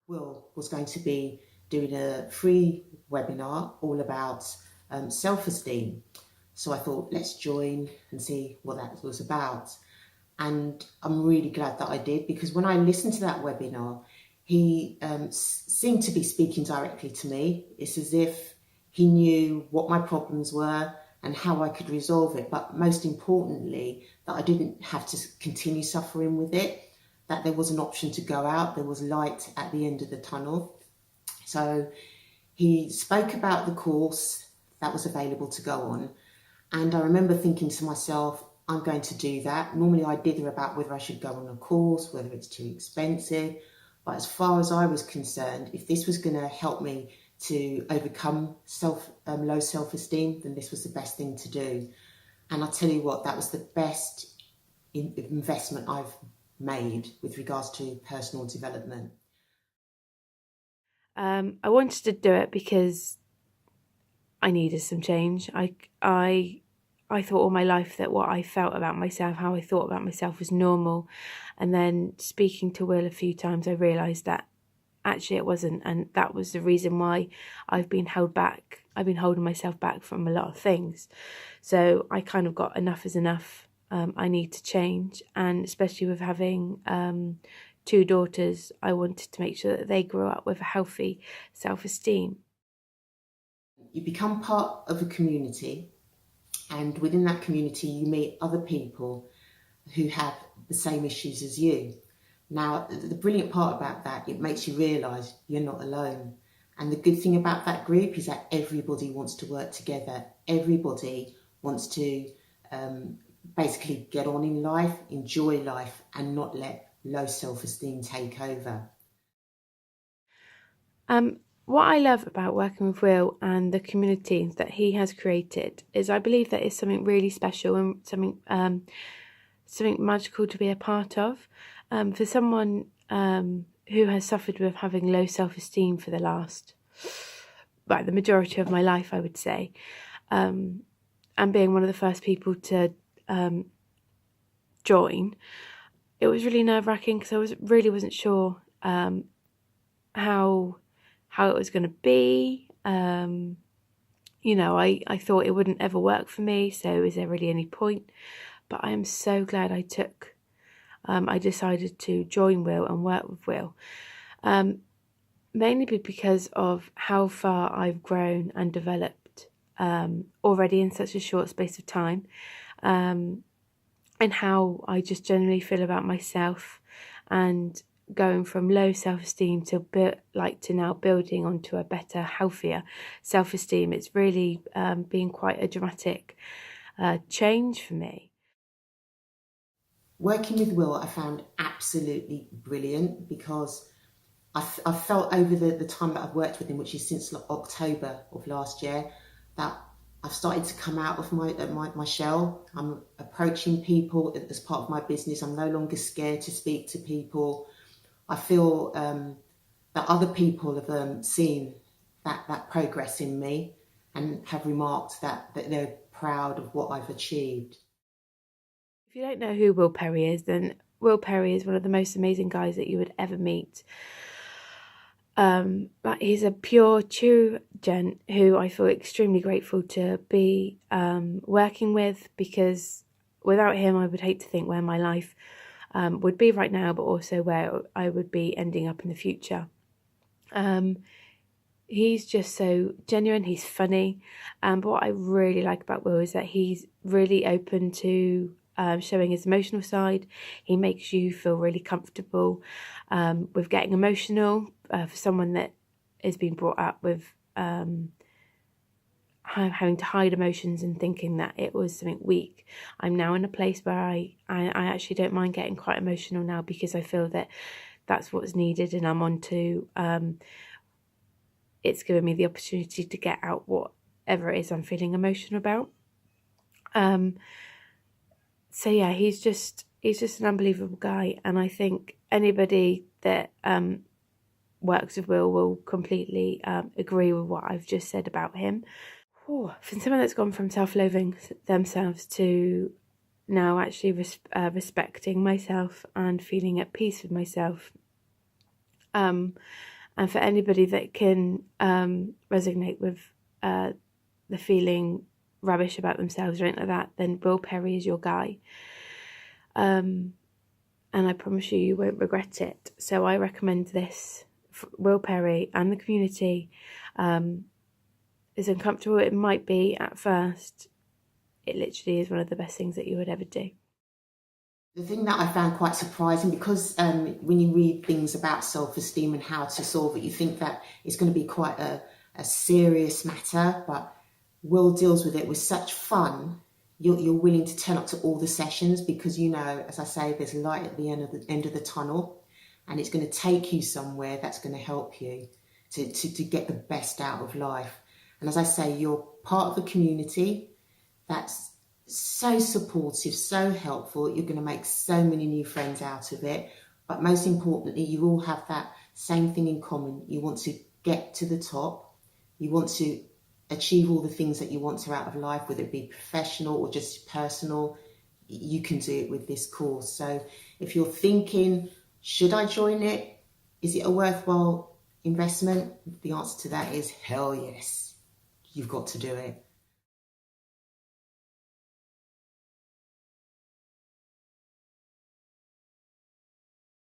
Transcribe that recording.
Will was going to be doing a free webinar all about self-esteem. So I thought, let's join and see what that was about. And I'm really glad that I did, because when I listened to that webinar, he seemed to be speaking directly to me. It's as if he knew what my problems were and how I could resolve it. But most importantly, that I didn't have to continue suffering with it, that there was an option to go out, there was light at the end of the tunnel. So he spoke about the course that was available to go on. And I remember thinking to myself, I'm going to do that. Normally I dither about whether I should go on a course, whether it's too expensive. But as far as I was concerned, if this was going to help me to overcome low self-esteem, then this was the best thing to do. And I tell you what, that was the best investment I've made with regards to personal development. I wanted to do it because I needed some change. I thought all my life that what I felt about myself, how I thought about myself, was normal. And then speaking to Will a few times, I realised that actually it wasn't. And that was the reason why I've been held back. I've been holding myself back from a lot of things. So I kind of got enough is enough. I need to change. And especially with having 2 daughters, I wanted to make sure that they grew up with a healthy self-esteem. You become part of a community, and within that community you meet other people who have the same issues as you. Now, the brilliant part about that, it makes you realise you're not alone. And the good thing about that group is that everybody wants to work together. Everybody wants to basically get on in life, enjoy life, and not let low self-esteem take over. What I love about working with Will and the community that he has created is I believe that it's something really special and something magical to be a part of. For someone who has suffered with having low self-esteem for the majority of my life, I would say, and being one of the first people to join, it was really nerve-wracking because I really wasn't sure how it was going to be. I thought it wouldn't ever work for me, so is there really any point? But I am so glad I decided to join Will and work with Will. Mainly because of how far I've grown and developed already in such a short space of time, and how I just generally feel about myself, and going from low self-esteem to now building onto a better, healthier self-esteem. It's really been quite a dramatic change for me. Working with Will, I found absolutely brilliant, because I've felt over the time that I've worked with him, which is since October of last year, that I've started to come out of my shell. I'm approaching people as part of my business. I'm no longer scared to speak to people. I feel that other people have seen that progress in me and have remarked that they're proud of what I've achieved. If you don't know who Will Perry is, then Will Perry is one of the most amazing guys that you would ever meet. But he's a pure, true gent who I feel extremely grateful to be working with, because without him, I would hate to think where my life would be right now, but also where I would be ending up in the future. He's just so genuine, he's funny, but what I really like about Will is that he's really open to showing his emotional side. He makes you feel really comfortable with getting emotional. For someone that is being brought up with having to hide emotions and thinking that it was something weak, I'm now in a place where I actually don't mind getting quite emotional now, because I feel that that's what's needed, and I'm on to it's given me the opportunity to get out whatever it is I'm feeling emotional about. So yeah, he's just an unbelievable guy, and I think anybody that works with will completely agree with what I've just said about him. For someone that's gone from self-loathing themselves to now actually respecting myself and feeling at peace with myself, And for anybody that can resonate with the feeling rubbish about themselves or anything like that, then Will Perry is your guy. And I promise you, you won't regret it. So I recommend this. Will Perry and the community. As uncomfortable it might be at first, it literally is one of the best things that you would ever do. The thing that I found quite surprising, because when you read things about self-esteem and how to solve it, you think that it's going to be quite a serious matter, but Will deals with it with such fun. You're willing to turn up to all the sessions because, you know, as I say, there's light at the end of the tunnel, and it's going to take you somewhere that's going to help you to get the best out of life. And as I say, you're part of a community that's so supportive, so helpful. You're going to make so many new friends out of it. But most importantly, you all have that same thing in common. You want to get to the top. You want to achieve all the things that you want to out of life, whether it be professional or just personal. You can do it with this course. So if you're thinking, should I join it? Is it a worthwhile investment? The answer to that is hell yes. You've got to do it.